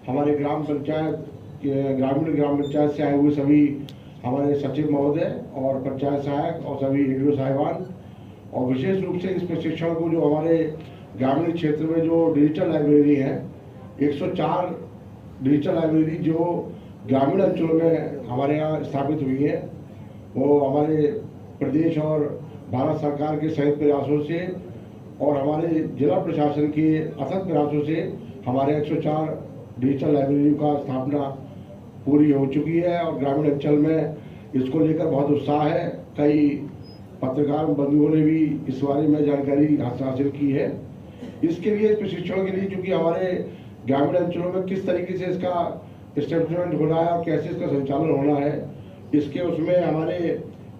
हमारे ग्रामीण ग्राम पंचायत से आए हुए सभी हमारे सचिव महोदय और पंचायत सहायक और सभी एडीओ साहिबान, और विशेष रूप से इस प्रशिक्षण को जो हमारे ग्रामीण क्षेत्र में जो डिजिटल लाइब्रेरी है, 104 डिजिटल लाइब्रेरी जो ग्रामीण अंचलों में हमारे यहाँ स्थापित हुई है, वो हमारे प्रदेश और भारत सरकार के संयुक्त प्रयासों से और हमारे जिला प्रशासन के अथक प्रयासों से हमारे 104 डिजिटल लाइब्रेरी का स्थापना पूरी हो चुकी है और ग्रामीण अंचल में इसको लेकर बहुत उत्साह है। कई पत्रकार बंधुओं ने भी इस बारे में जानकारी हासिल की है। इसके लिए प्रशिक्षण के लिए चूंकि हमारे ग्रामीण अंचलों में किस तरीके से इसका एस्टेब्लिशमेंट होना है और कैसे इसका संचालन होना है, इसके उसमें हमारे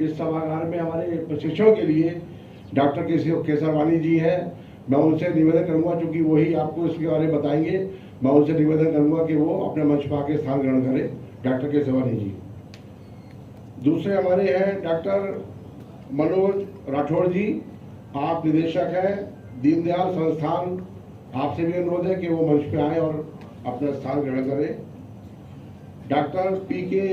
इस सभागार में हमारे प्रशिक्षण के लिए डॉक्टर केसरवानी जी हैं। मैं उनसे निवेदन करूंगा, चूंकि वही आपको इसके बारे में बताएंगे, मैं उनसे निवेदन करूंगा कि वो अपने मंच पर आके स्थान ग्रहण करें। डॉक्टर केसरवानी जी। दूसरे हमारे हैं डॉक्टर मनोज राठौड़ जी, आप निदेशक हैं दीनदयाल संस्थान। आपसे भी अनुरोध है कि वो मंच पे आए और अपना स्थान ग्रहण करें। Doctor PK.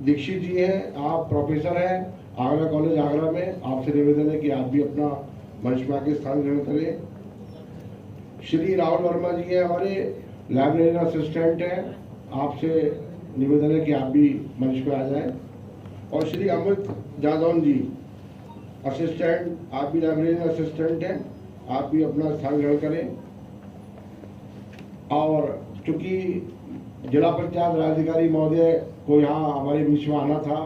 दीक्षित जी हैं, आप प्रोफेसर हैं आगरा कॉलेज आगरा में। आपसे निवेदन है कि आप भी अपना मंच पे आके स्थान ग्रहण करें। श्री राहुल वर्मा जी हैं, हमारे लाइब्रेरी असिस्टेंट हैं, आपसे निवेदन है कि आप भी मंच पे आ जाएं। और श्री अमित जादौन जी असिस्टेंट, आप भी लाइब्रेरी असिस्टेंट हैं, आप भी अपना स्थान ग्रहण करें। और चूंकि जिला पंचायत राजाधिकारी महोदय को यहाँ हमारे बीच में आना था,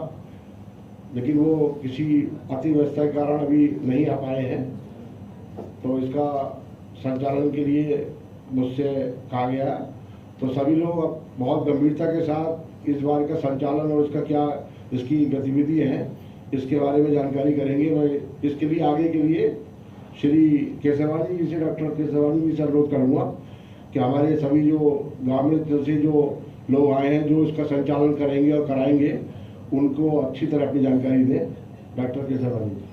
लेकिन वो किसी अति व्यवस्था के कारण अभी नहीं आ पाए हैं, तो इसका संचालन के लिए मुझसे कहा गया। तो सभी लोग अब बहुत गंभीरता के साथ इस बार का संचालन और इसका क्या इसकी गतिविधि है इसके बारे में जानकारी करेंगे। मैं इसके लिए आगे के लिए श्री केसरवानी जी से, डॉक्टर केसरवानी जी से अनुरोध करूँगा कि हमारे सभी जो ग्रामीण से जो लोग आए हैं जो इसका संचालन करेंगे और कराएंगे, उनको अच्छी तरह अपनी जानकारी दें। डॉक्टर केसरवानी जी।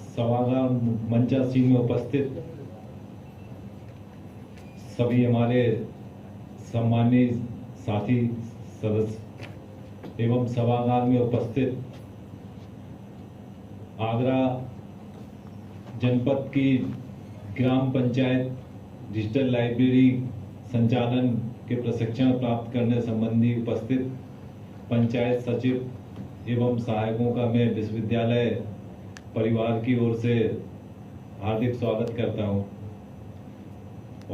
सभागार मंचासीन में उपस्थित सभी हमारे सम्मानित साथी सदस्य एवं सभागार में उपस्थित आगरा जनपद की ग्राम पंचायत डिजिटल लाइब्रेरी संचालन के प्रशिक्षण प्राप्त करने संबंधी उपस्थित पंचायत सचिव एवं सहायकों का मैं विश्वविद्यालय परिवार की ओर से हार्दिक स्वागत करता हूं।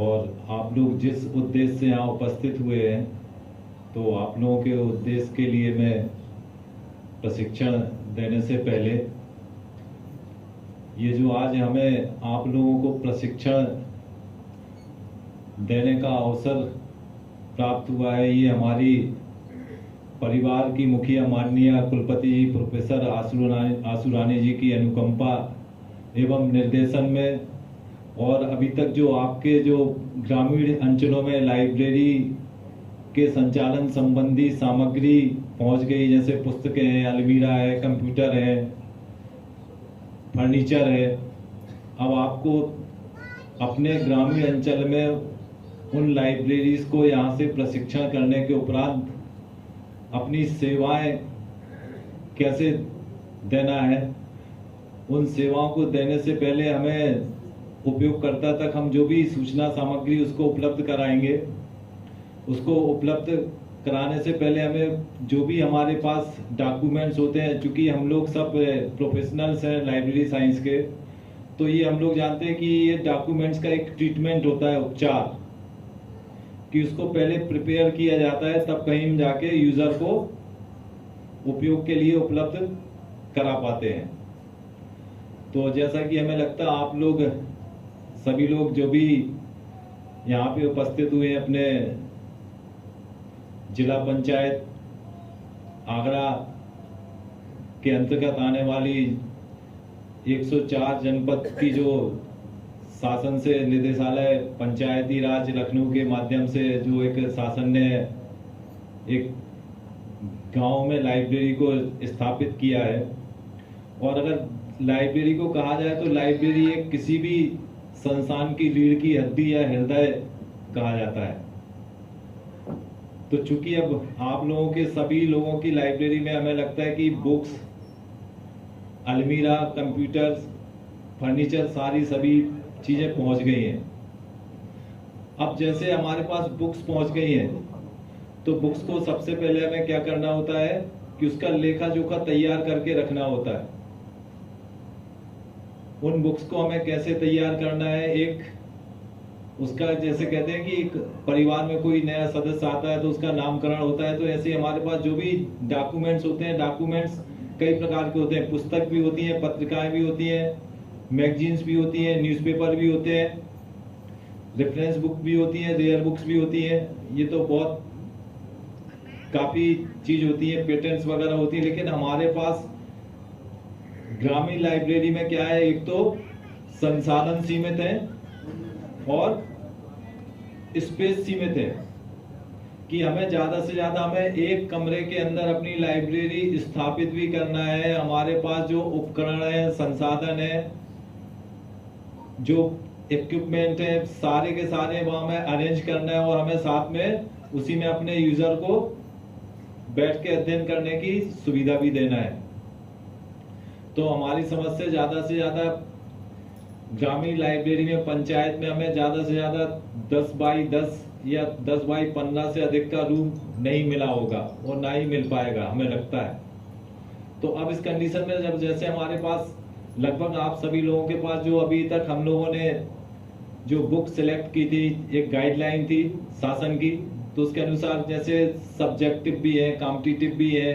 और आप लोग जिस उद्देश्य से यहाँ उपस्थित हुए हैं, तो आप लोगों के उद्देश्य के लिए मैं प्रशिक्षण देने से पहले ये जो आज हमें आप लोगों को प्रशिक्षण देने का अवसर प्राप्त हुआ है, ये हमारी परिवार की मुखिया माननीय कुलपति जी प्रोफेसर आशु रानी जी की अनुकंपा एवं निर्देशन में, और अभी तक जो आपके जो ग्रामीण अंचलों में लाइब्रेरी के संचालन संबंधी सामग्री पहुंच गई, जैसे पुस्तकें हैं, अलमीरा है, कंप्यूटर है, फर्नीचर है। अब आपको अपने ग्रामीण अंचल में उन लाइब्रेरीज को यहाँ से प्रशिक्षण करने के उपरांत अपनी सेवाएं कैसे देना है, उन सेवाओं को देने से पहले हमें उपयोगकर्ता तक हम जो भी सूचना सामग्री उसको उपलब्ध कराएंगे, उसको उपलब्ध कराने से पहले हमें जो भी हमारे पास डॉक्यूमेंट्स होते हैं, चूंकि हम लोग सब प्रोफेशनल्स हैं लाइब्रेरी साइंस के, तो ये हम लोग जानते हैं कि ये डॉक्यूमेंट्स का एक ट्रीटमेंट होता है, उपचार, कि उसको पहले प्रिपेयर किया जाता है, तब कहीं जाके यूजर को उपयोग के लिए उपलब्ध करा पाते हैं। तो जैसा कि हमें लगता है आप लोग सभी लोग जो भी यहाँ पे उपस्थित हुए अपने जिला पंचायत आगरा के अंतर्गत आने वाली 104 जनपद की जो शासन से निदेशालय पंचायती राज लखनऊ के माध्यम से जो एक शासन ने एक गांव में लाइब्रेरी को स्थापित किया है। और अगर लाइब्रेरी को कहा जाए तो लाइब्रेरी एक किसी भी संस्थान की रीढ़ की हड्डी या हृदय कहा जाता है। तो चूंकि अब आप लोगों के सभी लोगों की लाइब्रेरी में हमें लगता है कि बुक्स, अलमीरा, कंप्यूटर्स, फर्नीचर, सारी सभी चीजें पहुंच गई हैं। अब जैसे हमारे पास बुक्स पहुंच गई हैं तो बुक्स को सबसे पहले हमें क्या करना होता है कि उसका लेखा जोखा तैयार करके रखना होता है। उन बुक्स को हमें कैसे तैयार करना है, एक उसका जैसे कहते हैं कि एक परिवार में कोई नया सदस्य आता है तो उसका नामकरण होता है, तो ऐसे हमारे पास जो भी डॉक्यूमेंट्स होते हैं, डॉक्यूमेंट्स कई प्रकार के होते हैं। पुस्तक भी होती है, पत्रिकाएं भी होती हैं, मैगजीन्स भी होती हैं, न्यूज़पेपर भी होते हैं, रेफरेंस बुक भी होती है, रेयर बुक्स भी होती है। ये तो बहुत काफी चीज होती है, पेटेंट्स वगैरह होती है। लेकिन हमारे पास ग्रामीण लाइब्रेरी में क्या है, एक तो संसाधन सीमित है और स्पेस सीमित है कि हमें ज्यादा से ज्यादा हमें एक कमरे के अंदर अपनी लाइब्रेरी स्थापित भी करना है। हमारे पास जो उपकरण है, संसाधन है, जो इक्विपमेंट है, सारे के सारे वहां में अरेंज करना है और हमें साथ में उसी में अपने यूजर को बैठ के अध्ययन करने की सुविधा भी देना है। तो हमारी समझ से ज्यादा ग्रामीण लाइब्रेरी में, पंचायत में हमें ज्यादा से ज्यादा 10 बाई 10 या 10 बाई 15 से अधिक का रूम नहीं मिला होगा और ना ही मिल पाएगा हमें लगता है। तो अब इस कंडीशन में जब जैसे हमारे पास लगभग आप सभी लोगों के पास जो अभी तक हम लोगों ने जो बुक सिलेक्ट की थी, एक गाइडलाइन थी शासन की, तो उसके अनुसार जैसे सब्जेक्टिव भी है, कॉम्पिटिटिव भी है।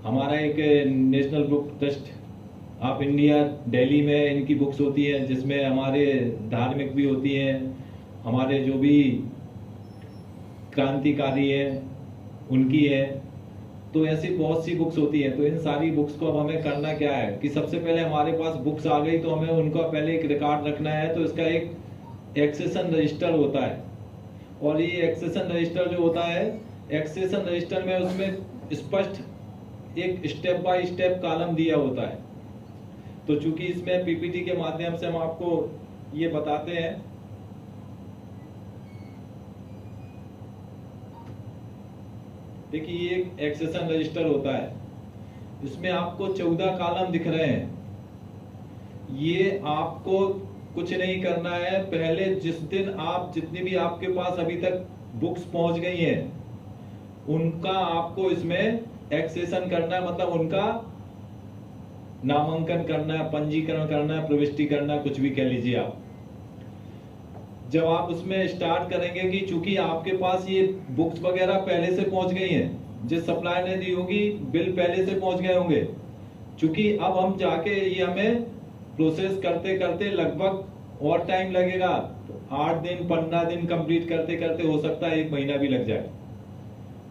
हमारा एक national book trust of India Delhi में इनकी बुक्स होती है, जिसमें हमारे धार्मिक भी होती हैं, हमारे जो भी क्रांतिकारी हैं उनकी है। तो ऐसी बहुत सी बुक्स होती हैं। तो इन सारी बुक्स को अब हमें करना क्या है कि सबसे पहले हमारे पास बुक्स आ गई तो हमें उनका पहले एक रिकॉर्ड रखना है। तो इसका एक एक्सेशन रजिस्टर होता है और ये एक्सेशन रजिस्टर जो होता है, एक्सेशन रजिस्टर में उसमें स्पष्ट एक स्टेप बाय स्टेप कॉलम दिया होता है। तो चूंकि इसमें पीपीटी के माध्यम से हम आपको ये बताते हैं, देखिए ये एक एक्सेशन रजिस्टर होता है, इसमें आपको 14 कॉलम दिख रहे हैं। ये आपको कुछ नहीं करना है, पहले जिस दिन आप जितनी भी आपके पास अभी तक बुक्स पहुंच गई हैं उनका आपको इसमें एक्सेशन करना है, मतलब उनका नामांकन करना है, पंजीकरण करना है, प्रविष्टि करना है, कुछ भी कह लीजिए आप। जब आप उसमें स्टार्ट करेंगे कि चूंकि आपके पास ये बुक्स वगैरह पहले से पहुंच गई हैं, जिस सप्लायर ने दी होगी बिल पहले से पहुंच गए होंगे, चूंकि अब हम जाके ये हमें प्रोसेस करते करते लगभग और टाइम लगेगा, 8 दिन 15 दिन कंप्लीट करते करते हो सकता है 1 महीना भी लग जाए,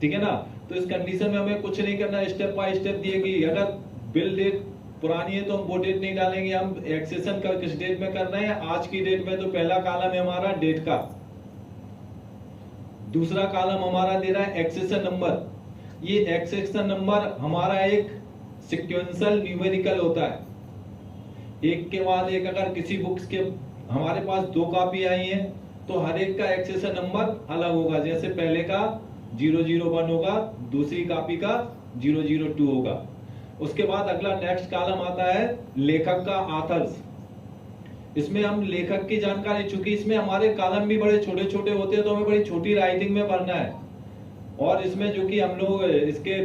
ठीक है ना। तो इस कंडीशन में हमें कुछ नहीं करना, स्टेप बाय स्टेप दिएगी। अगर बिल डेट पुरानी है तो हम वो डेट नहीं डालेंगे, हम एक्सेशन का किस डेट में करना है, आज की डेट में। तो पहला कॉलम है हमारा डेट का, दूसरा कॉलम हमारा दे रहा है एक्सेशन नंबर। ये एक्सेशन नंबर हमारा एक सीक्वेंशियल न्यूमेरिकल होता है, एक के बाद एक। अगर किसी बुक्स के हमारे पास 2 कॉपी आई हैं तो हर एक का एक्सेशन नंबर अलग होगा। जैसे पहले का 001 होगा, दूसरी कॉपी का 002 होगा। उसके बाद अगला नेक्स्ट कॉलम आता है लेखक का, ऑथर्स। इसमें हम लेखक की जानकारी, चूंकि इसमें हमारे कॉलम भी बड़े छोटे छोटे होते हैं तो हमें बड़ी छोटी राइटिंग में भरना है। और इसमें जो कि हम लोग इसके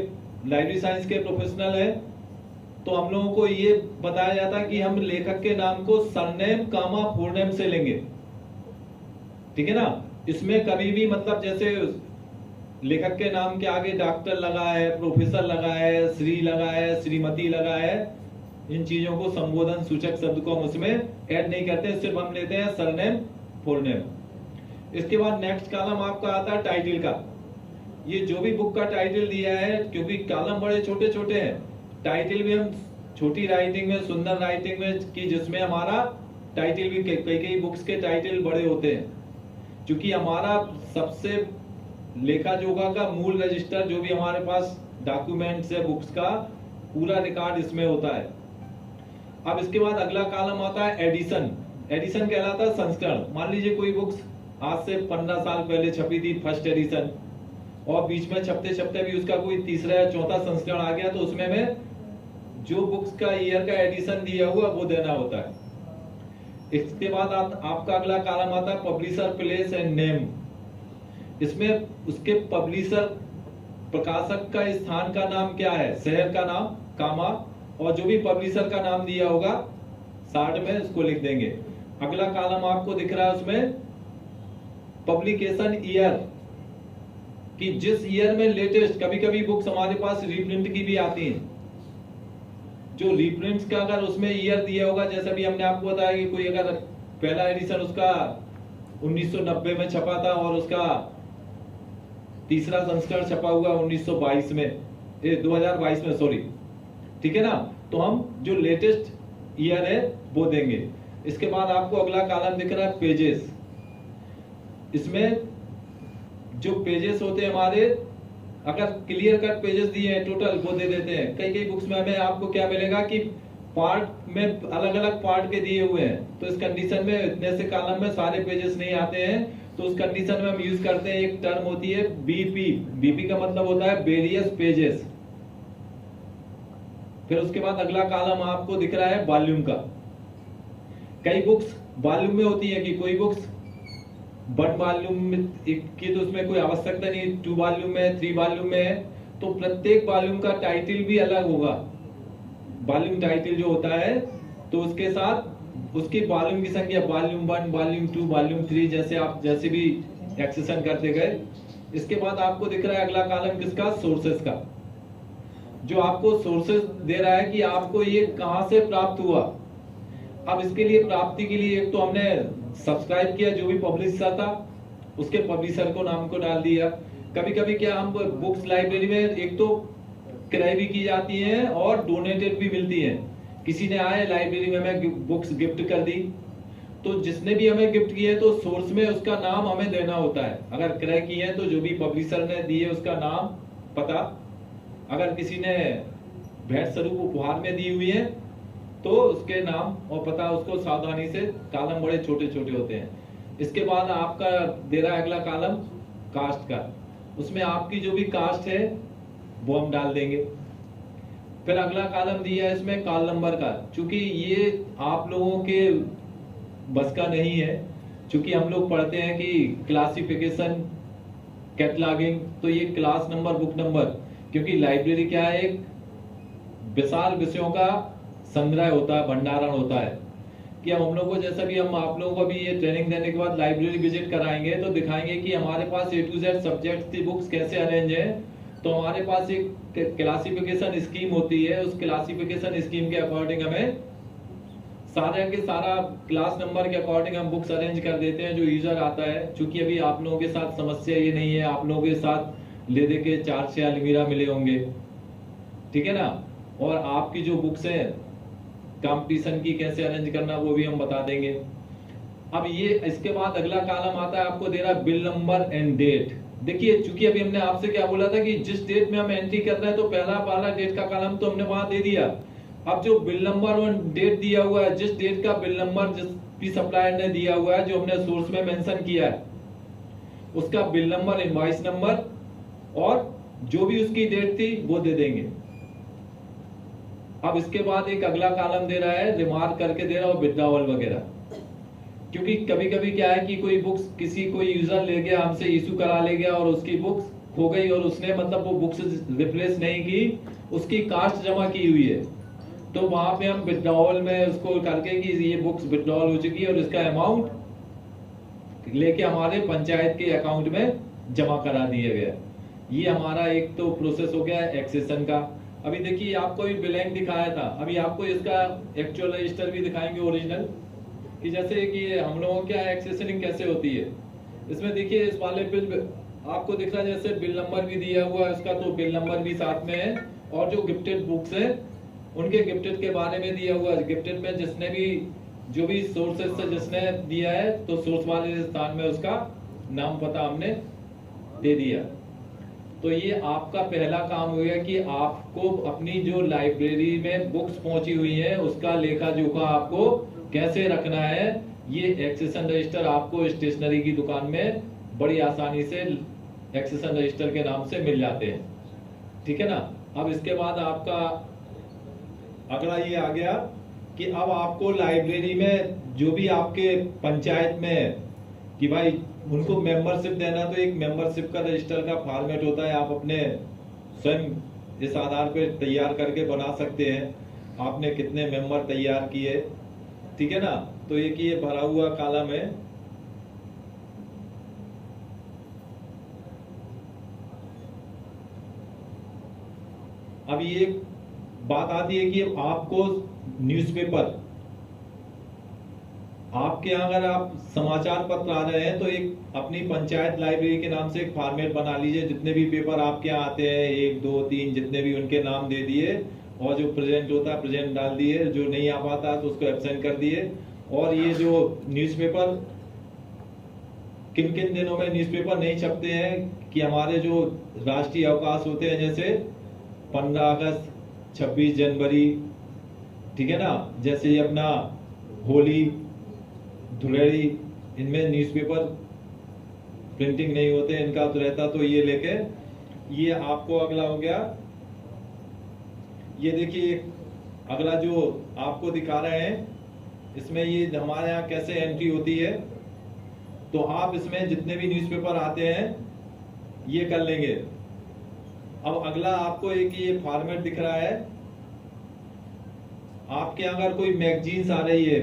लाइब्रेरी साइंस के प्रोफेशनल है तो हम लोगों को ये बताया जाता है कि हम लेखक के नाम को सरनेम कामा फुलनेम से लेंगे, ठीक है ना। इसमें कभी भी मतलब जैसे लेखक के नाम के आगे डॉक्टर लगा है, प्रोफेसर लगा है, श्री लगा है, श्रीमती लगा है, इन चीजों को संबोधन सूचक शब्द को हम उसमें ऐड नहीं करते, सिर्फ हम लेते हैं सरनेम फुलनेम। इसके बाद नेक्स्ट कॉलम आपका आता है टाइटल का। ये जो भी बुक का टाइटल दिया है, क्योंकि कॉलम बड़े छोटे छोटे हैं, टाइटल भी हम छोटी राइटिंग में, सुंदर राइटिंग में की, जिसमें हमारा टाइटल भी कई कई बुक्स के टाइटल बड़े होते हैं, क्योंकि हमारा सबसे लेखा जोखा का मूल रजिस्टर जो भी हमारे पास डॉक्यूमेंट्स है बुक्स का पूरा रिकॉर्ड इसमें होता है। अब इसके बाद अगला कॉलम आता है एडिशन। एडिशन कहलाता है संस्करण। मान लीजिए कोई बुक्स आज से 15 साल पहले छपी थी फर्स्ट एडिशन, और बीच में छपते छपते भी उसका कोई तीसरा या चौथा संस्करण आ गया, तो उसमें में जो बुक्स का ईयर का एडिशन दिया हुआ वो देना होता है। इसके बाद आपका अगला कॉलम आता है पब्लिशर प्लेस एंड नेम। इसमें उसके पब्लिशर प्रकाशक का स्थान का नाम क्या है, शहर का नाम, कामा, और जो भी पब्लिशर का नाम दिया होगा शार्ट में उसको लिख देंगे। अगला कॉलम आपको दिख रहा है उसमें पब्लिकेशन ईयर, कि जिस ईयर में लेटेस्ट, कभी कभी बुक्स हमारे पास रीप्रिंट की भी आती हैं, जो रीप्रिंट्स का अगर उसमें ईयर दिया होगा, जैसे भी हमने आपको बताया कि कोई अगर पहला एडिशन उसका 1990 में छपा था और उसका तीसरा संस्करण छपा हुआ 1922 में, 2022 में, सॉरी, ठीक है ना, तो हम जो लेटेस्ट ईयर है वो देंगे। इसके बाद आपको अगला कॉलम दिख रहा है पेजेस। इसमें जो पेजेस होते हैं हमारे, अगर क्लियर कट पेजेस दिए हैं टोटल वो दे देते हैं। कई कई बुक्स में हमें आपको क्या मिलेगा कि पार्ट में अलग अलग पार्ट के दिए हुए हैं, तो इस कंडीशन में इतने से कॉलम में सारे पेजेस नहीं आते हैं, तो उस कंडीशन में हम यूज करते हैं, एक टर्म होती है बीपी। बीपी का मतलब होता है वेरियस पेजेस। फिर उसके बाद अगला कॉलम आपको दिख रहा है वॉल्यूम का। कई बुक्स वॉल्यूम में होती है कि कोई बुक्स 1 वॉल्यूम की तो उसमें कोई आवश्यकता नहीं, 2 वॉल्यूम में, 3 वॉल्यूम में है, तो प्रत्येक वॉल्यूम का टाइटल भी अलग होगा। वॉल्यूम टाइटल जो होता है तो उसके साथ उसकी वॉल्यूम की संख्या वॉल्यूम 1, वॉल्यूम 2, वॉल्यूम 3 जैसे आप जैसे भी एक्सेशन करते गए। इसके बाद आपको दिख रहा है अगला कॉलम किसका, सोर्सेस का, जो आपको सोर्सेस दे रहा है कि आपको ये कहां से प्राप्त हुआ। अब इसके लिए प्राप्ति के लिए एक तो हमने सब्सक्राइब किया, जो भी पब्लिशर था उसके पब्लिशर को नाम को डाल दिया। कभी कभी क्या हम बुक्स लाइब्रेरी में एक तो क्रय भी की जाती है और डोनेटेड भी मिलती है। किसी ने आए लाइब्रेरी में हमें बुक्स गिफ्ट कर दी, तो जिसने भी हमें गिफ्ट किए तो सोर्स में उसका नाम हमें देना होता है। अगर क्रय की है तो जो भी पब्लिशर ने दी है उसका नाम, पता। अगर किसी ने भेंट स्वरूप उपहार में दी हुई है तो उसके नाम और पता, उसको सावधानी से, कॉलम बड़े छोटे छोटे होते हैं। इसके बाद आपका दे रहा है अगला कॉलम कास्ट का, उसमें आपकी जो भी कास्ट है वो हम डाल देंगे। फिर अगला कॉलम दिया है इसमें कॉल नंबर का, चूंकि ये आप लोगों के बस का नहीं है, चूंकि हम लोग पढ़ते हैं कि क्लासिफिकेशन, कैटलॉगिंग, तो ये क्लास नंबर, बुक नंबर, क्योंकि लाइब्रेरी क्या है, एक विशाल विषयों का संग्रह होता है, भंडारण होता है। कि अब हम लोग को, जैसा भी हम आप लोगों को भी ये ट्रेनिंग देने के बाद लाइब्रेरी विजिट कराएंगे तो दिखाएंगे कि हमारे पास A to Z सब्जेक्ट्स की बुक्स कैसे अरेंज है। तो हमारे पास एक क्लासिफिकेशन स्कीम होती है, उस क्लासिफिकेशन स्कीम के अकॉर्डिंग हमें सारा के सारा क्लास नंबर के अकॉर्डिंग हम बुक्स अरेंज कर देते हैं जो यूजर आता है। चूंकि अभी आप लोगों के साथ समस्या ये नहीं है, आप लोगों के साथ ले दे के 4-6 अलमीरा मिले होंगे, ठीक है ना। और आपकी जो बुक्स है कंपटीशन की कैसे अरेंज करना वो भी हम बता देंगे। अब ये इसके बाद अगला कॉलम आता है, आपको दे रहा है बिल नंबर एंड डेट। देखिए, चूंकि अभी हमने आपसे क्या बोला था कि जिस डेट में हम एंट्री कर रहे हैं तो पहला डेट का कॉलम तो हमने वहां दे दिया। अब जो बिल नंबर और डेट दिया हुआ है, जिस डेट का बिल नंबर जिस भी सप्लायर ने दिया हुआ है, जो हमने सोर्स में मेंशन किया है, उसका बिल नंबर, इनवॉइस नंबर और जो भी उसकी डेट थी वो दे देंगे। अब इसके बाद एक अगला कॉलम दे रहा है, रिमार्क करके दे रहा है, विड्रॉवल वगैरह। क्योंकि कभी कभी क्या है कि कोई बुक्स कोई यूजर ले गया, हमसे इशू करा ले गया और उसकी बुक्स खो गई और उसने मतलब वो बुक्स रिप्लेस नहीं की, उसकी कास्ट जमा की हुई है, तो वहां पे हम विड्रॉवल में उसको करके कि ये बुक्स विड्रॉल हो चुकी है और इसका अमाउंट लेके हमारे पंचायत के अकाउंट में जमा करा दिया गया। ये हमारा एक तो प्रोसेस हो गया एक्सेशन का। अभी देखिए, आपको भी ब्लैंक दिखाया था, अभी आपको इसका एक्चुअल रजिस्टर भी दिखाएंगे ओरिजिनल, कि जैसे कि हम लोगों क्या एक्सेशनिंग कैसे होती है। इसमें देखिए, इस वाले बिल आपको दिख रहा है जैसे बिल नंबर भी दिया हुआ है उसका, तो बिल नंबर भी साथ में है और जो गिफ्टेड बुक्स है उनके गिफ्टेड के बारे में दिया हुआ है। गिफ्टेड में जिसने भी जो भी सोर्सेस से जिसने दिया है तो सोर्स वाले स्थान में उसका नाम पता हमने दे दिया। तो ये आपका पहला काम हो गया कि आपको अपनी जो लाइब्रेरी में बुक्स पहुंची हुई है उसका लेखा जोखा आपको कैसे रखना है। ये एक्सेशन रजिस्टर आपको स्टेशनरी की दुकान में बड़ी आसानी से एक्सेशन रजिस्टर के नाम से मिल जाते हैं, ठीक है ना। अब इसके बाद आपका अगला ये आ गया कि अब आपको लाइब्रेरी में जो भी आपके पंचायत में है कि भाई उनको मेंबरशिप देना, तो एक मेंबरशिप का रजिस्टर का फॉर्मेट होता है, आप अपने स्वयं इस आधार पे तैयार करके बना सकते हैं आपने कितने मेंबर तैयार किए, ठीक है ना। तो एक ये भरा हुआ कॉलम है। अब ये बात आती है कि आपको न्यूज़पेपर, आपके यहाँ अगर आप समाचार पत्र आ रहे हैं तो एक अपनी पंचायत लाइब्रेरी के नाम से एक फॉर्मेट बना लीजिए। जितने भी पेपर आपके यहाँ आते हैं 1 2 3 जितने भी, उनके नाम दे दिए और जो प्रेजेंट होता है प्रेजेंट डाल दिए, जो नहीं आ पाता तो उसको एब्सेंट कर दिए। और ये जो न्यूज़पेपर किन किन दिनों में न्यूज़पेपर नहीं छपते हैं कि हमारे जो राष्ट्रीय अवकाश होते हैं जैसे 15 अगस्त 26 जनवरी, ठीक है ना, जैसे ये अपना होली धुलेड़ी, इनमें न्यूज़पेपर प्रिंटिंग नहीं होते, इनका तो रहता, तो ये लेके ये आपको अगला हो गया। ये देखिए अगला जो आपको दिखा रहे हैं इसमें ये हमारे यहाँ कैसे एंट्री होती है। तो आप इसमें जितने भी न्यूज़पेपर आते हैं ये कर लेंगे। अब अगला आपको एक ये फॉर्मेट दिख रहा है। आपके अगर कोई मैगजीन्स आ रही है,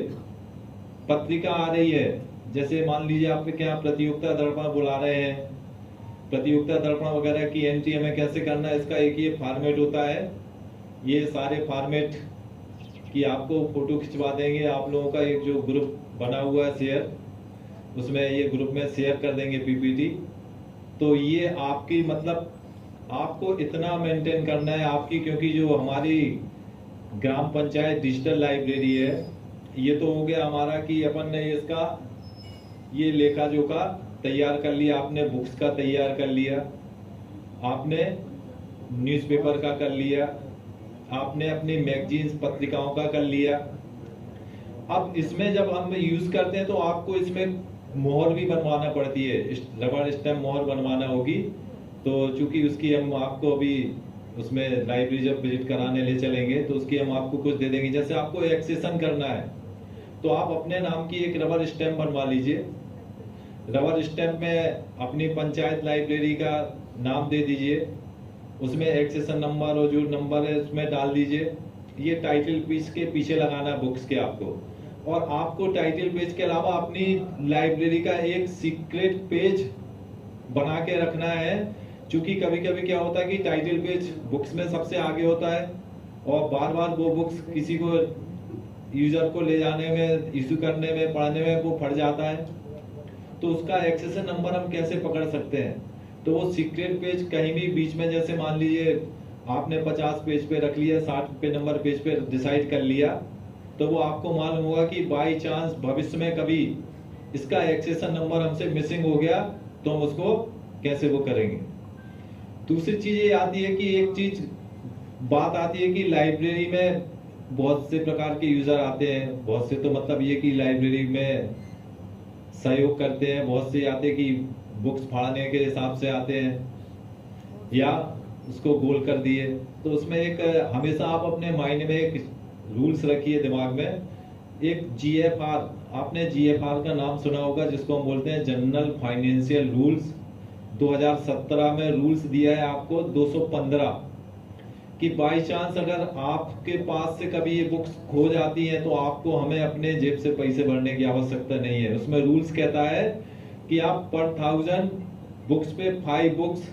पत्रिका आ रही है, जैसे मान लीजिए आपके यहाँ प्रतियोगिता दर्पण बुला रहे हैं, प्रतियोगिता दर्पण वगैरह की एंट्री हमें कैसे करना है, इसका एक ये फॉर्मेट होता है। ये सारे फॉर्मेट की आपको फोटो खिंचवा देंगे। आप लोगों का एक जो ग्रुप बना हुआ है शेयर, उसमें ये ग्रुप में शेयर कर देंगे पीपीटी। तो ये आपकी मतलब आपको इतना मेंटेन करना है आपकी, क्योंकि जो हमारी ग्राम पंचायत डिजिटल लाइब्रेरी है, ये तो हो गया हमारा कि अपन ने इसका ये लेखा जोखा तैयार कर लिया, आपने बुक्स का तैयार कर लिया, आपने न्यूज़पेपर का कर लिया, आपने अपनी मैगजीन्स पत्रिकाओं का कर लिया। अब इसमें जब हम यूज करते हैं तो आपको इसमें मोहर भी बनवाना पड़ती है, रबर स्टैम्प मोहर बनवाना होगी। तो चूंकि उसकी हम आपको अभी उसमें लाइब्रेरी जब विजिट कराने ले चलेंगे तो उसकी हम आपको कुछ दे देंगे। जैसे आपको एक्सेशन करना है तो आप अपने नाम की एक रबर स्टैम्प बनवा लीजिए। रबर स्टैम्प में अपनी पंचायत लाइब्रेरी का नाम दे दीजिए, उसमें एक्सेशन नंबर और जो नंबर है उसमें डाल दीजिए। ये टाइटल पेज के पीछे लगाना है बुक्स के आपको। और आपको टाइटल पेज के अलावा अपनी लाइब्रेरी का एक सीक्रेट पेज बना के रखना है। क्योंकि कभी कभी क्या होता है कि टाइटल पेज बुक्स में सबसे आगे होता है और बार बार वो बुक्स किसी को यूजर को ले जाने में, इशू करने में, पढ़ने में वो फट जाता है। तो उसका एक्सेशन नंबर हम कैसे पकड़ सकते हैं? तो वो सीक्रेट पेज कहीं भी बीच में, जैसे मान लीजिए आपने 50 पेज पे रख लिया, 60 पे नंबर पेज पे डिसाइड कर लिया, तो वो आपको मालूम होगा कि बाई चांस भविष्य में कभी इसका एक्सेशन नंबर हमसे मिसिंग हो गया तो हम उसको कैसे वो करेंगे। दूसरी चीज ये आती है कि एक चीज बात आती है कि लाइब्रेरी में बहुत से प्रकार के यूजर आते हैं। बहुत से तो मतलब ये कि लाइब्रेरी में सहयोग करते हैं, बहुत से आते हैं कि बुक्स फाड़ने के हिसाब से आते हैं या उसको गोल कर दिए। तो उसमें एक हमेशा आप अपने माइंड में एक रूल्स रखिए दिमाग में, एक जीएफआर, आपने जीएफआर का नाम सुना होगा जिसको हम बोलते हैं जनरल फाइनेंशियल रूल्स। 2017 में रूल्स दिया है आपको 215 कि बाई चांस अगर आपके पास से कभी ये बुक्स खो जाती हैं तो आपको हमें अपने जेब से पैसे भरने की आवश्यकता नहीं है। उसमें रूल्स कहता है कि आप पर 1000 बुक्स पे 5 बुक्स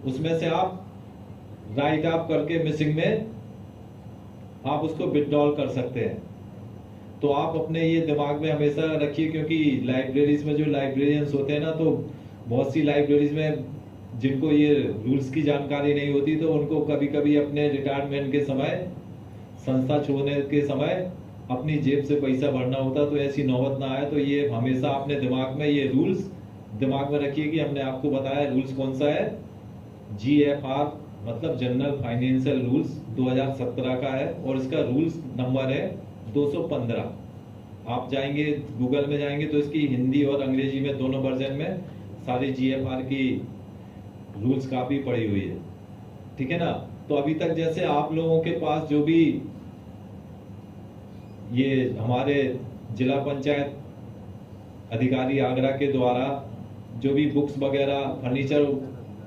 उसमें से आप राइट ऑफ करके मिसिंग में आप उसको विथड्रॉल कर सकते हैं। तो आप अपने ये दिमाग में हमेशा रखिए, क्योंकि लाइब्रेरीज में जो लाइब्रेरियंस होते हैं ना, तो बहुत सी लाइब्रेरीज में जिनको ये रूल्स की जानकारी नहीं होती तो उनको कभी कभी अपने रिटायरमेंट के समय, संस्था छोड़ने के समय अपनी जेब से पैसा भरना होता, तो ऐसी नौबत ना आए। तो ये हमेशा अपने दिमाग में ये रूल्स दिमाग में रखिए कि हमने आपको बताया रूल्स कौन सा है। GFR मतलब जनरल फाइनेंशियल रूल्स 2017 का है, और इसका रूल्स नंबर है 215। आप जाएंगे गूगल में जाएंगे तो इसकी हिंदी और अंग्रेजी में दोनों वर्जन में सारी GFR की रूल्स काफी पड़ी हुई है, ठीक है ना। तो अभी तक जैसे आप लोगों के पास जो भी ये हमारे जिला पंचायत अधिकारी आगरा के द्वारा जो भी बुक्स वगैरह फर्नीचर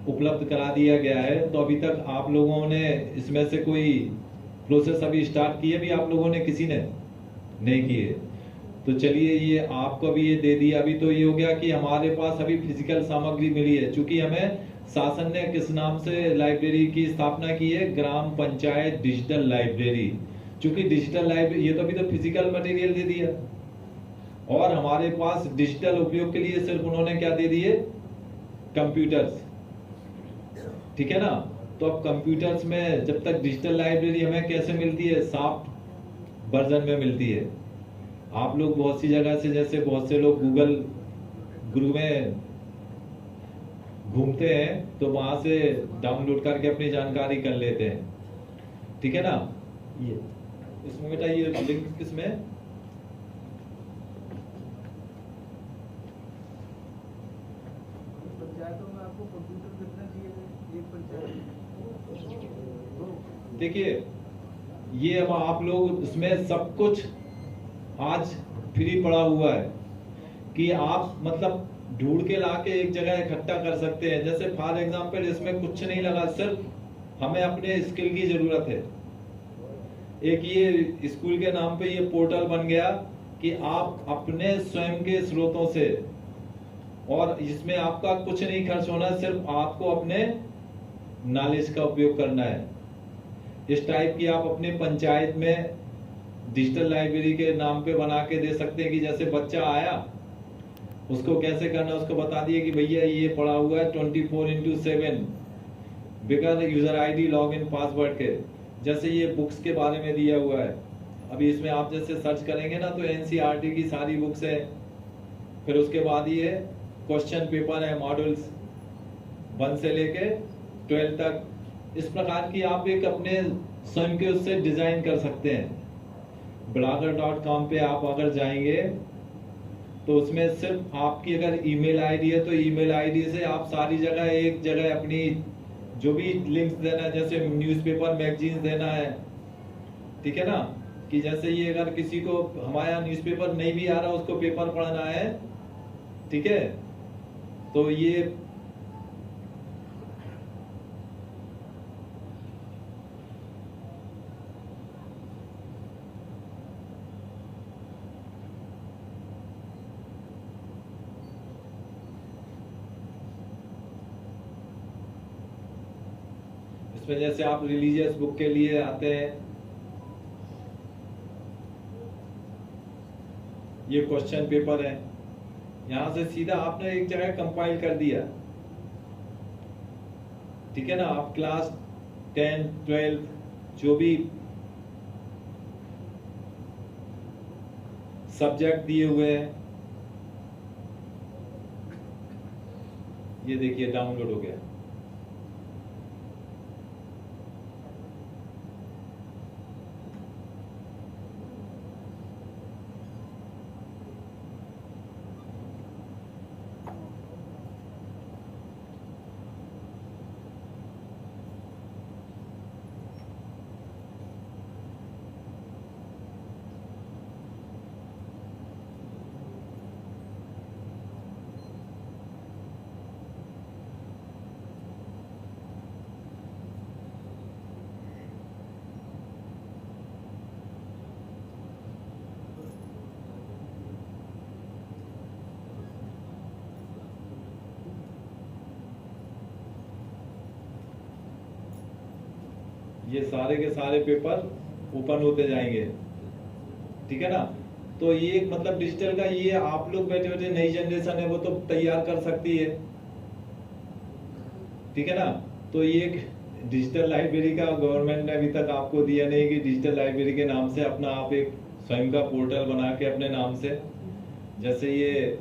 उपलब्ध करा दिया गया है, तो अभी तक आप लोगों ने इसमें से कोई प्रोसेस अभी स्टार्ट की है भी आप लोगों ने? किसी ने नहीं की है। तो चलिए ये आपको अभी ये दे दिया। अभी तो ये हो गया कि हमारे पास अभी फिजिकल सामग्री मिली है, क्योंकि हमें शासन ने किस नाम से लाइब्रेरी की स्थापना की है? ग्राम पंचायत डिजिटल लाइब्रेरी। क्योंकि डिजिटल लाइब्रेरी, ये तो अभी तो फिजिकल मटेरियल दे दिया, और हमारे पास डिजिटल उपयोग के लिए सिर्फ उन्होंने क्या दे दिए? कंप्यूटर्स, ठीक है ना। तो अब कंप्यूटर्स में जब तक डिजिटल लाइब्रेरी हमें कैसे मिलती है? सॉफ्ट वर्जन में मिलती है। आप लोग बहुत सी जगह से, जैसे बहुत से लोग गूगल गुरु में घूमते हैं, तो वहां से डाउनलोड करके अपनी जानकारी कर लेते हैं, ठीक है ना। ये इसमें बेटा ये लिंक किसमें? पंचायतों में आपको कंप्यूटर कितना चाहिए? एक पंचायत देखिए ये अब आप लोग इसमें सब कुछ आज फ्री पड़ा हुआ है कि आप मतलब ढूंढ के लाके एक जगह इकट्ठा कर सकते हैं। जैसे फॉर एग्जांपल इसमें कुछ नहीं लगा, सिर्फ हमें अपने स्किल की जरूरत है। एक ये स्कूल के नाम पे ये पोर्टल बन गया कि आप अपने स्वयं के स्रोतों से, और इसमें आपका कुछ नहीं खर्च होना, सिर्फ आपको अपने नॉलेज का उपयोग करना है। इस टाइप की आप अपने पंचायत में डिजिटल लाइब्रेरी के नाम पे बना के दे सकते हैं कि जैसे बच्चा आया उसको कैसे करना, उसको बता दिए कि भैया ये पड़ा हुआ है 24/7 बिगर यूजर ID लॉगिन पासवर्ड के। जैसे ये बुक्स के बारे में दिया हुआ है, अभी इसमें आप जैसे सर्च करेंगे ना तो NCERT की सारी बुक्स है। फिर उसके बाद ये क्वेश्चन पेपर है, मॉड्यूल्स 1 से लेके 12 तक। इस प्रकार की आप एक अपने स्वयं के उससे डिजाइन कर सकते हैं। blogger.com पे आप अगर जाएंगे तो उसमें सिर्फ आपकी अगर ईमेल आईडी है तो ईमेल आईडी से आप सारी जगह एक जगह अपनी जो भी लिंक्स देना है, जैसे न्यूज़पेपर मैगजीन्स देना है, ठीक है ना। कि जैसे ये अगर किसी को हमारा न्यूज़पेपर नहीं भी आ रहा, उसको पेपर पढ़ना है, ठीक है, तो ये इसमें जैसे आप रिलीजियस बुक के लिए आते हैं, ये क्वेश्चन पेपर है, यहां से सीधा आपने एक जगह कंपाइल कर दिया, ठीक है ना। आप क्लास 10, 12 जो भी सब्जेक्ट दिए हुए हैं, ये देखिए डाउनलोड हो गया। ये सारे के सारे पेपर ओपन होते जाएंगे, ठीक है ना। तो ये मतलब डिजिटल का ये आप लोग बैठे बैठे नई जनरेशन है वो तो तैयार कर सकती है, ठीक है ना। तो ये एक डिजिटल लाइब्रेरी का गवर्नमेंट ने अभी तक आपको दिया नहीं कि डिजिटल लाइब्रेरी के नाम से अपना आप एक स्वयं का पोर्टल बना के अपने नाम से, जैसे ये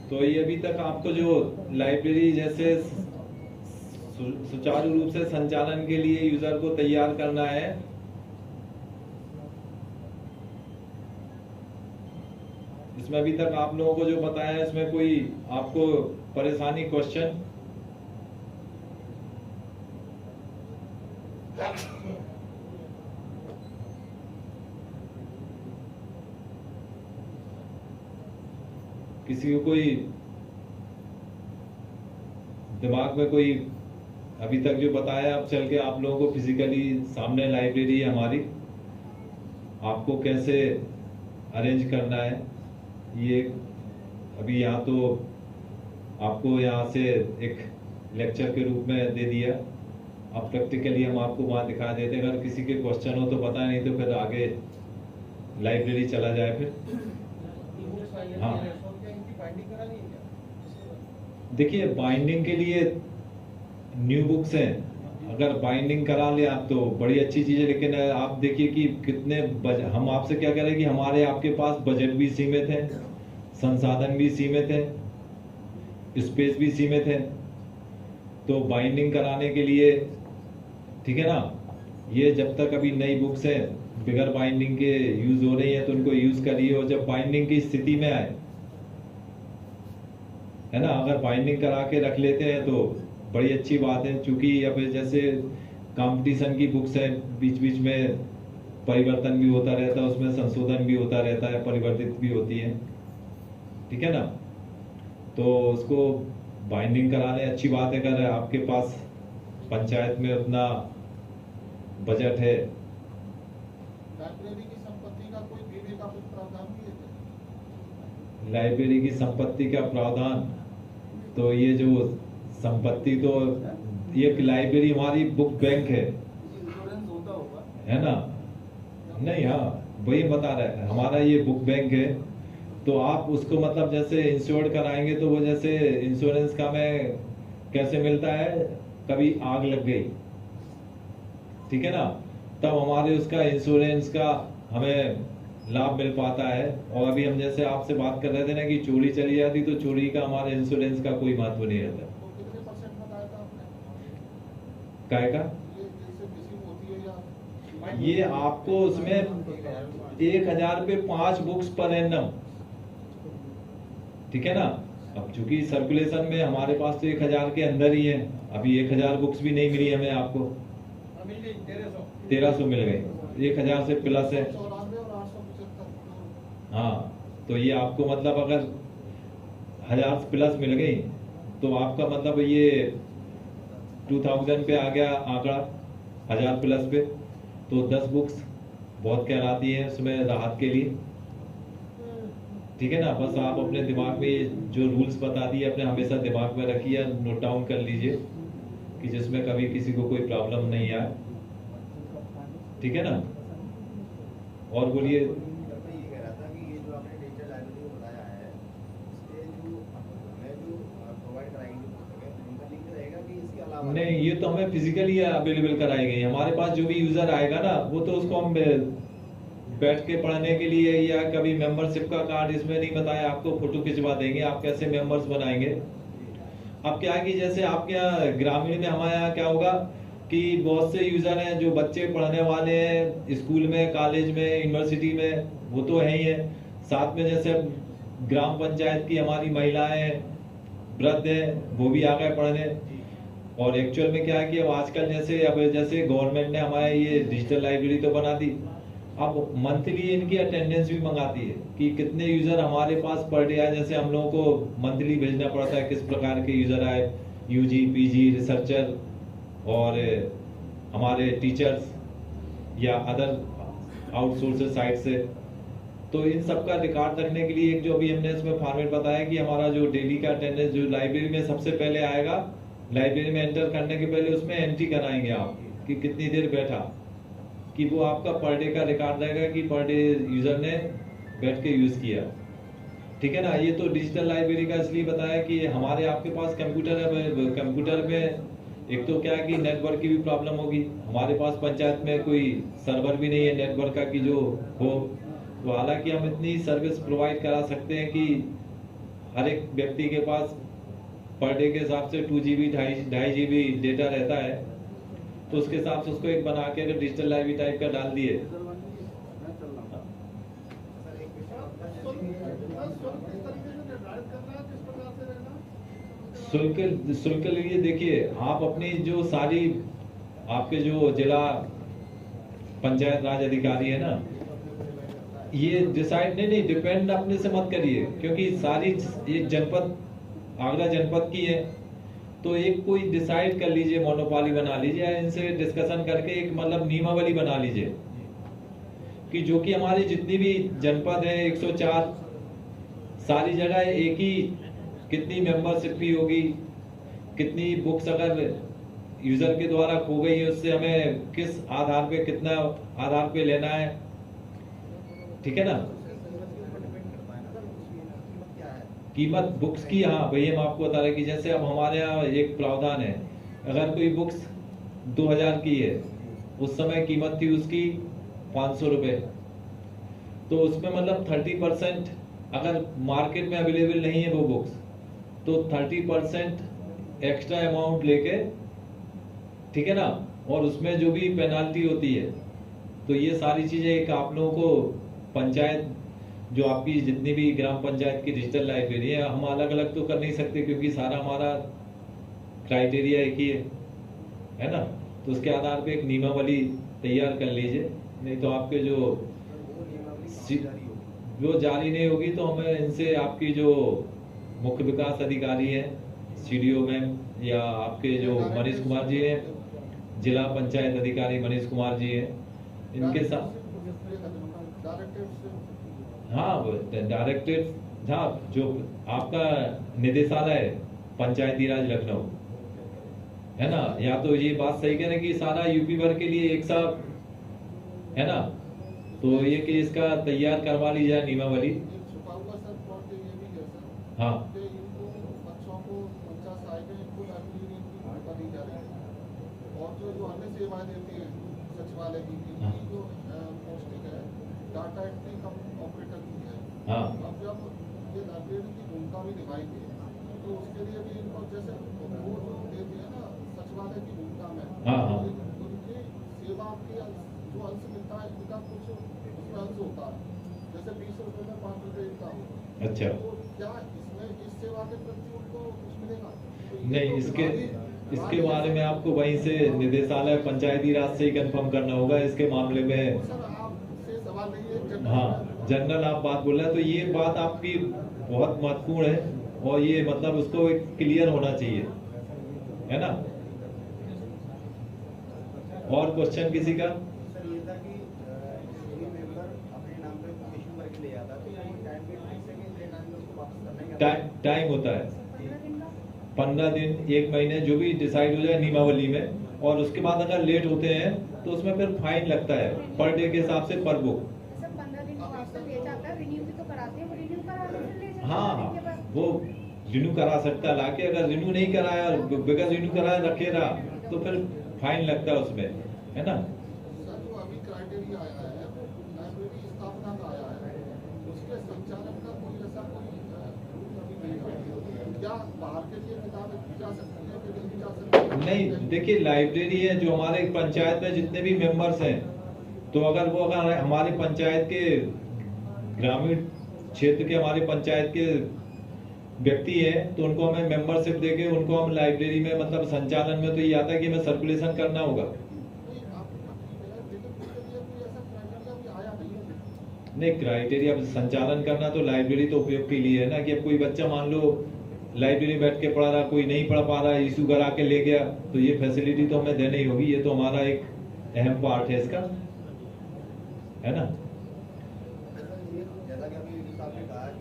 तो ये अभी तक आपको जो लाइब्रेरी जैसे सुचारू रूप से संचालन के लिए यूजर को तैयार करना है, इसमें अभी तक आप लोगों को जो बताया है इसमें कोई आपको परेशानी, क्वेश्चन? किसी को कोई दिमाग में कोई अभी तक जो बताया, अब चल के आप लोगों को फिजिकली सामने लाइब्रेरी है हमारी, आपको कैसे अरेंज करना है ये अभी यहाँ तो आपको यहाँ से एक लेक्चर के रूप में दे दिया। अब प्रैक्टिकली हम आपको वहाँ दिखा देते हैं। अगर किसी के क्वेश्चन हो तो पता नहीं, तो फिर आगे लाइब्रेरी चला जाए फिर। हाँ, देखिए बाइंडिंग के लिए न्यू बुक्स हैं, अगर बाइंडिंग करा ले आप तो बड़ी अच्छी चीज़ है, लेकिन आप देखिए कि कितने हम आपसे क्या कह रहे हैं कि हमारे आपके पास बजट भी सीमित है, संसाधन भी सीमित है, स्पेस भी सीमित है, तो बाइंडिंग कराने के लिए, ठीक है ना, ये जब तक अभी नई बुक्स हैं बिगर बाइंडिंग के यूज हो रही है तो उनको यूज करिए, और जब बाइंडिंग की स्थिति में आए, है ना, अगर बाइंडिंग करा के रख लेते हैं तो बड़ी अच्छी बात है। चूंकि अब जैसे कंपटीशन की बुक्स है, बीच बीच में परिवर्तन भी होता रहता है, उसमें संशोधन भी होता रहता है, परिवर्तित भी होती है, ठीक है ना, तो उसको बाइंडिंग कराने अच्छी बात है। अगर आपके पास पंचायत में उतना बजट है। लाइब्रेरी की संपत्ति का कोई बीमे का कुछ प्रावधान भी है? लाइब्रेरी की संपत्ति का प्रावधान, तो ये जो संपत्ति, तो ये लाइब्रेरी हमारी बुक बैंक है, इंश्योरेंस होता होगा, है ना? नहीं, हाँ वही बता रहे हैं, हमारा ये बुक बैंक है, तो आप उसको मतलब जैसे इंश्योर्ड कराएंगे तो वो जैसे इंश्योरेंस का में कैसे मिलता है, कभी आग लग गई, ठीक है ना, तब हमारे उसका इंश्योरेंस का हमें लाभ मिल पाता है। और अभी हम जैसे आपसे बात कर रहे थे ना कि चोरी चली जाती तो चोरी का हमारे इंश्योरेंस का कोई महत्व नहीं रहता। तो कितने % बताया था आपने? काय का ये जैसे मिसिंग होती है या ये आपको उसमें 1000 रुपये 5 बुक्स पर एनम, ठीक है ना। अब चूंकि सर्कुलेशन में हमारे पास तो 1000 के अंदर ही है, अभी 1000 बुक्स भी नहीं मिली हमें, आपको 1300 मिल गई, 1000 से प्लस है। 94 और 875। हाँ, तो ये आपको मतलब अगर 1000 प्लस मिल गई तो आपका मतलब ये 2000 पे आ गया आंकड़ा, 1000 प्लस पे, तो 10 बुक्स बहुत कहलाती है उसमें राहत के लिए, ठीक है ना। बस आप अपने दिमाग में जो रूल्स बता दिए अपने हमेशा दिमाग में रखिए, नोट डाउन कर लीजिए कि जिसमें कभी किसी को कोई प्रॉब्लम नहीं आए, ठीक है ना। और बोलिए। मैं ये कह रहा था कि ये जो आपने डिजिटल लाइब्रेरी को बताया है, इसके जो हमें जो प्रोवाइड कराएंगे पुस्तकें, उनका लिंक रहेगा कि इसके अलावा? नहीं, ये तो हमें फिजिकली अवेलेबल कराई गई। हमारे पास जो भी यूजर आएगा ना, वो तो उसको हम बैठ के पढ़ने के लिए, या कभी मेंबरशिप का कार्ड इसमें नहीं बताया, आपको फोटो खिंचवा देंगे, आप कैसे मेंबर्स बनाएंगे। अब क्या है कि जैसे आपके यहाँ ग्रामीण में, हमारे यहाँ क्या होगा कि बहुत से यूजर हैं जो बच्चे पढ़ने वाले हैं स्कूल में, कॉलेज में, यूनिवर्सिटी में, वो तो है ही है। साथ में जैसे ग्राम पंचायत की हमारी महिलाएं, वृद्ध हैं, वो भी आ गए पढ़ने। और एक्चुअल में क्या है कि अब आजकल जैसे गवर्नमेंट ने हमारे ये डिजिटल लाइब्रेरी तो बना दी, अब मंथली इनकी अटेंडेंस भी मंगाती है कि कितने यूजर हमारे पास पर डे आए। जैसे हम लोगों को मंथली भेजना पड़ता है किस प्रकार के यूजर आए, यूजी, पीजी, रिसर्चर और हमारे टीचर्स या अदर आउटसोर्सेज साइट से। तो इन सब का रिकॉर्ड रखने के लिए एक जो अभी हमने इसमें फॉर्मेट बताया कि हमारा जो डेली का अटेंडेंस जो लाइब्रेरी में सबसे पहले आएगा, लाइब्रेरी में एंटर करने के पहले उसमें एंट्री कराएंगे आप कि कितनी देर बैठा, कि वो आपका पर डे का रिकॉर्ड रहेगा कि पर डे यूजर ने बैठ के यूज किया। ठीक है ना। ये तो डिजिटल लाइब्रेरी का इसलिए बताया कि हमारे आपके पास कंप्यूटर है, कंप्यूटर में एक तो क्या है कि नेटवर्क की भी प्रॉब्लम होगी। हमारे पास पंचायत में कोई सर्वर भी नहीं है नेटवर्क का कि जो हो। तो हालांकि हम इतनी सर्विस प्रोवाइड करा सकते हैं कि हर एक व्यक्ति के पास पर डे के हिसाब से 2 GB 2.5 GB डेटा रहता है, तो उसके हिसाब से उसको एक बना के अगर डिजिटल लाइब्रेरी टाइप का डाल दिए। मैं चल रहा हूँ। सर एक क्वेश्चन शुल्क के लिए देखिए, आप अपनी जो सारी आपके जो जिला पंचायत राज अधिकारी है ना, ये डिसाइड नहीं डिपेंड अपने से मत करिए, क्योंकि सारी एक जनपद आगरा जनपद की है। तो एक कोई डिसाइड कर लीजिए, मोनोपोली बना लीजिए, या इनसे डिस्कशन करके एक मतलब नियमावली बना लीजिए कि जो कि हमारी जितनी भी जनपद है 104 सारी जगह एक ही कितनी मेंबरशिप फी होगी, कितनी बुक्स अगर यूजर के द्वारा खो गई है उससे हमें किस आधार पे कितना आधार पे लेना है। ठीक है ना। कीमत बुक्स की, हाँ वही हम आपको बता रहे हैं कि जैसे अब हमारे यहाँ एक प्रावधान है, अगर कोई बुक्स 2000 की है, उस समय कीमत थी उसकी 500 रुपए, तो उसमें मतलब 30% अगर मार्केट में अवेलेबल नहीं है वो बुक्स, तो 30% एक्स्ट्रा अमाउंट लेके, ठीक है ना, और उसमें जो भी पेनाल्टी होती है। तो ये सारी चीजें एक आप लोगों को पंचायत जो आपकी जितनी भी ग्राम पंचायत की डिजिटल लाइब्रेरी है, हम अलग अलग तो कर नहीं सकते क्योंकि सारा हमारा क्राइटेरिया एक ही है ना। तो उसके आधार पे एक नियमावली तैयार कर लीजिए, नहीं तो आपके जो जारी नहीं होगी तो हमें इनसे आपकी जो मुख्य विकास अधिकारी है CDO मैम, या आपके जो मनीष कुमार जी हैं जिला पंचायत अधिकारी मनीष कुमार जी हैं, इनके साथ हाँ डायरेक्टेड, हाँ जो आपका निदेशालय है पंचायती राज लखनऊ है ना, या तो ये बात सही कह रहे हैं कि सारा यूपी भर के लिए एक साथ है ना, तो ये कि इसका तैयार करवा ली जाए नियमावली। हाँ और जो अन्य सेवाएं देती हैं सचिवालय की जो पोस्टिंग है डाटा एंट्री कम ऑपरेटर की है। हाँ अब जब ये लाइब्रेरी की भूमिका भी निभाएंगे तो उसके लिए भी इनको जैसे वो जो देते हैं ना सचिवालय की भूमिका में, हाँ उनकी सेवा की जो अंश मिलता है इनका कुछ उसमें अंश होता है, जैसे 20 रुपये में 5 रुपये इनका होगा। अच्छा, तो क्या इसमें इस सेवा के प्रति उनको कुछ मिलेगा? नहीं, इसके बारे में आपको वहीं से निदेशालय पंचायती राज से ही कंफर्म करना होगा इसके मामले में। हाँ जनरल आप बात बोल रहे हैं, तो ये बात आपकी बहुत महत्वपूर्ण है और ये मतलब उसको एक क्लियर होना चाहिए, है ना। और क्वेश्चन किसी का? सर ये था कि कोई मेंबर अपने नाम पे इशू करके ले आता तो टाइम पीरियड फिक्स है कि टाइम में उसको वापस करना है? टाइम होता है 15 दिन 1 महीने जो भी डिसाइड हो जाए नियमावली में, और उसके बाद अगर लेट होते हैं तो उसमें फिर फाइन लगता है पर डे के हिसाब से पर बुक। हाँ वो रिन्यू करा सकता है लाके, अगर रिन्यू नहीं कराया बगैर रिन्यू कराया रखे रहा तो फिर फाइन लगता है उसमें, है ना। सर जो अभी क्राइटेरिया आया है वो लाइब्रेरी स्थापना का आया है, उसके संचालन का कोई ऐसा कोई रूल अभी नहीं है क्या? बाहर के लिए किताबें जा सकती है कि नहीं जा सकती? नहीं देखिए, लाइब्रेरी है जो हमारे पंचायत में जितने भी मेंबर्स हैं, तो अगर हमारे पंचायत के ग्रामीण क्षेत्र के हमारे पंचायत के व्यक्ति हैं तो उनको हमें मेंबरशिप देके उनको हम लाइब्रेरी में मतलब संचालन में तो ये आता है कि हमें सर्कुलेशन करना होगा। नहीं क्राइटेरिया संचालन करना तो लाइब्रेरी तो उपयोग के लिए है ना, कि अब कोई बच्चा मान लो लाइब्रेरी बैठ के पढ़ा रहा, कोई नहीं पढ़ पा रहा, इशू करा के ले गया, तो ये फैसिलिटी तो हमें देनी ही होगी, ये तो हमारा एक अहम पार्ट है इसका, है ना। जैसा कि अभी साहब ने कहा कि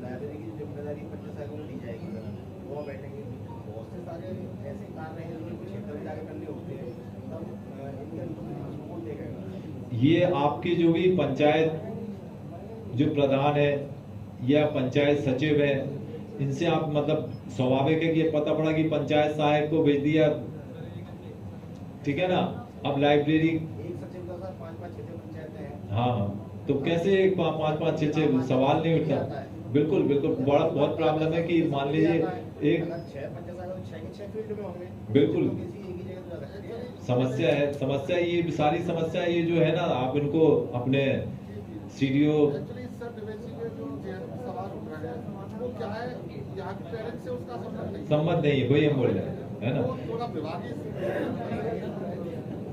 लाइब्रेरी की जिम्मेदारी पंचायत को दी जाएगी, वो बैठेंगे, बहुत से सारे ऐसे कार्य हैं जो कुछ क्षेत्र में जाकर करने होते हैं, तब इनके स्कूल देखेगा ये आपकी जो भी पंचायत जो प्रधान है या पंचायत सचिव है, इनसे आप मतलब स्वाभाविक है कि ये पता पड़ा कि पंचायत सहायक को भेज दिया, ठीक है ना। अब लाइब्रेरी एक सचिव का सर 5-5 6 पंचायतें हैं। हाँ, तो कैसे 5-5 6 सवाल नहीं उठता। बिल्कुल बिल्कुल, बहुत प्रॉब्लम है कि मान लीजिए एक अगर 6 पंचायत हैं तो 6 के 6 फील्ड में होंगे। बिल्कुल। तो किसी एक ही जगह जा सकते हैं। समस्या ये सारी समस्या ये जो है ना, आप इनको अपने सीडीओ एक्चुअली सर दिवेश जी के जो सवाल उठ रहे हैं वो क्या है, यहाँ के पेरेंट्स से उसका संबंध नहीं है, वही हम बोल रहे हैं, है ना। वो थोड़ा विवादित।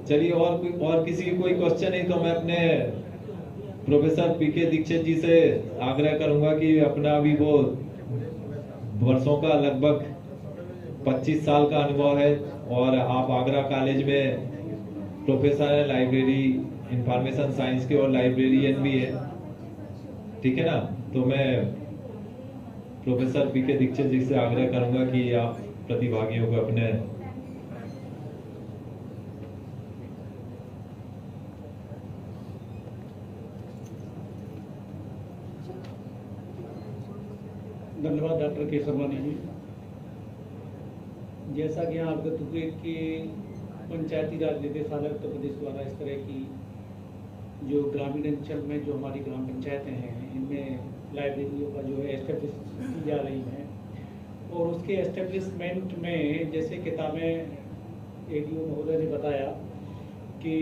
चलिए, और किसी की कोई क्वेश्चन नहीं तो मैं अपने प्रोफेसर पीके दीक्षित जी से आग्रह करूंगा कि अपना अभी वो वर्षों का लगभग 25 साल का अनुभव है और आप आगरा कॉलेज में प्रोफेसर है लाइब्रेरी इंफॉर्मेशन साइंस के और लाइब्रेरियन भी है, ठीक है ना। तो मैं प्रोफेसर पीके दीक्षित जी से आग्रह करूंगा कि आप प्रतिभागियों को अपने धन्यवाद डॉक्टर केशवानी जी। जैसा कि यहाँ अवगत हुए कि पंचायती राज निदेशालय उत्तर प्रदेश द्वारा इस तरह की जो ग्रामीण अंचल में जो हमारी ग्राम पंचायतें हैं इनमें लाइब्रेरियों का जो है एस्टेब्लिश की जा रही हैं, और उसके एस्टेब्लिशमेंट में जैसे किताबें एडीओ महोदय ने बताया कि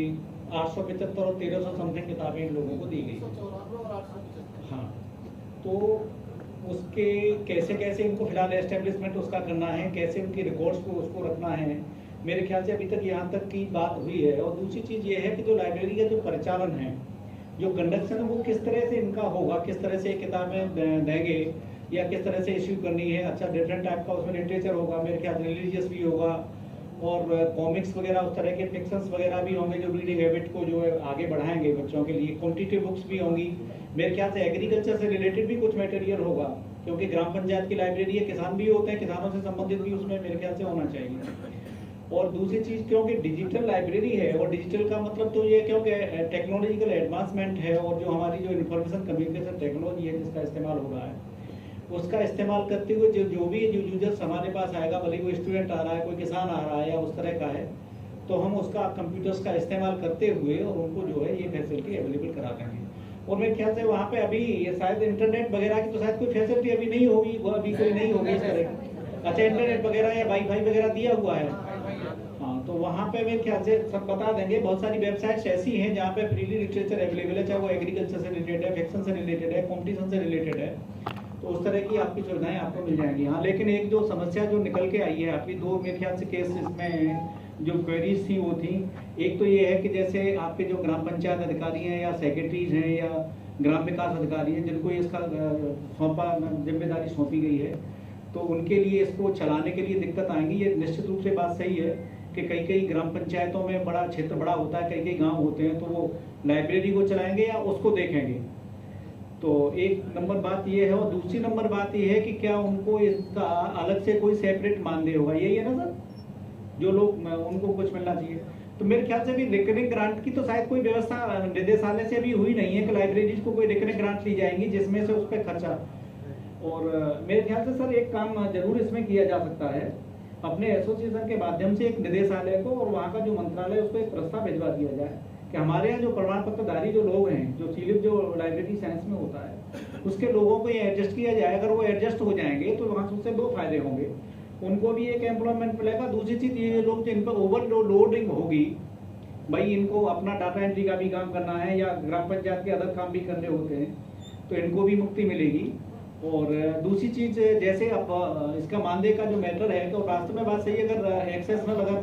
875 और 1300 समथिंग किताबें इन लोगों को दी गई। 194 और 875। हाँ, तो उसके कैसे कैसे इनको फिलहाल एस्टेब्लिशमेंट उसका करना है, कैसे उनकी रिकॉर्ड्स को उसको रखना है, मेरे ख्याल से अभी तक यहाँ तक की बात हुई है। और दूसरी चीज़ ये है कि जो लाइब्रेरी का जो परिचालन है, जो कंडक्शन है, वो किस तरह से इनका होगा, किस तरह से किताबें देंगे या किस तरह से इश्यू करनी है। अच्छा, डिफरेंट टाइप का उसमें लिटरेचर होगा, मेरे ख्याल से रिलीजियस भी होगा और कॉमिक्स वगैरह उस तरह के फिक्शंस वगैरह भी होंगे जो रीडिंग हैबिट को जो है आगे बढ़ाएंगे बच्चों के लिए। कॉम्पिटिटिव बुक्स भी होंगी, मेरे ख्याल से एग्रीकल्चर से रिलेटेड भी कुछ मटेरियल होगा, क्योंकि ग्राम पंचायत की लाइब्रेरी है, किसान भी होते हैं, किसानों से संबंधित भी उसमें मेरे ख्याल से होना चाहिए। और दूसरी चीज़, क्योंकि डिजिटल लाइब्रेरी है और डिजिटल का मतलब तो ये क्योंकि टेक्नोलॉजिकल एडवांसमेंट है और जो हमारी जो इंफॉर्मेशन कम्युनिकेशन टेक्नोलॉजी है जिसका इस्तेमाल हो रहा है, उसका इस्तेमाल करते हुए जो भी यूजर्स हमारे पास आएगा, भले कोई स्टूडेंट आ रहा है, कोई किसान आ रहा है या उस तरह का है, तो हम उसका कंप्यूटर्स का इस्तेमाल करते हुए और उनको जो है ये फैसिलिटी अवेलेबल करा देंगे। और मेरे ख्याल से वहाँ पे अभी ये शायद इंटरनेट वगैरह की तो शायद कोई फैसिलिटी अभी नहीं होगी, वो अभी कोई नहीं होगी इस तरह की। अच्छा, इंटरनेट वगैरह या वाईफाई वगैरह दिया हुआ है। हाँ, तो वहाँ पे मेरे ख्याल से सब बता देंगे। बहुत सारी वेबसाइट्स ऐसी हैं जहाँ पे फ्रीली लिटरेचर अवेलेबल है, चाहे वो एग्रीकल्चर से रिलेटेड है, फिक्शन से रिलेटेड है, कॉम्पिटिशन से रिलेटेड है, तो उस तरह की आपकी सुविधाएं आपको मिल जाएंगी। हाँ, लेकिन एक जो समस्या जो निकल के आई है आपकी, दो मेरे ख्याल से केस इसमें जो क्वेरीज थी वो थी। एक तो ये है कि जैसे आपके जो ग्राम पंचायत अधिकारी हैं या सेक्रेटरीज हैं या ग्राम विकास अधिकारी हैं जिनको इसका जिम्मेदारी सौंपी गई है, तो उनके लिए इसको चलाने के लिए दिक्कत आएंगी। ये निश्चित रूप से बात सही है कि कई ग्राम पंचायतों में बड़ा क्षेत्र बड़ा होता है, कई गांव होते हैं, तो वो लाइब्रेरी को चलाएंगे या उसको देखेंगे। तो एक नंबर बात ये है। और दूसरी नंबर बात ये है कि क्या उनको इसका अलग से कोई सेपरेट मानदेय होगा, यही है ना सर, जो लोग उनको कुछ मिलना चाहिए। तो मेरे ख्याल से भी रिकरिंग ग्रांट की तो शायद कोई व्यवस्था निदेशालय से अभी हुई नहीं है कि लाइब्रेरीज को कोई रिकरिंग ग्रांट ली जाएंगी जिसमें से उस पर खर्चा। और मेरे ख्याल से सर एक काम जरूर इसमें किया जा सकता है, अपने एसोसिएशन के माध्यम से एक निदेशालय को और वहाँ का जो मंत्रालय उसको एक प्रस्ताव भिजवा दिया जाए कि हमारे यहाँ जो प्रमाण पत्रधारी जो लोग हैं, जो सीलिप जो लाइब्रेरी साइंस में होता है, उसके लोगों को ये एडजस्ट किया जाए। अगर वो एडजस्ट हो जाएंगे तो वहाँ से उससे दो फायदे होंगे, उनको भी एक एम्प्लॉयमेंट मिलेगा। दूसरी चीज़ ये लोग जो इन पर ओवरलोडिंग होगी, भाई इनको अपना डाटा एंट्री का भी काम करना है या ग्राम पंचायत के अदर काम भी करने होते हैं, तो इनको भी मुक्ति मिलेगी। और दूसरी चीज़, जैसे अब इसका मानदेय का जो मैटर है, तो वास्तव में बात सही है, अगर एक्सेस में अगर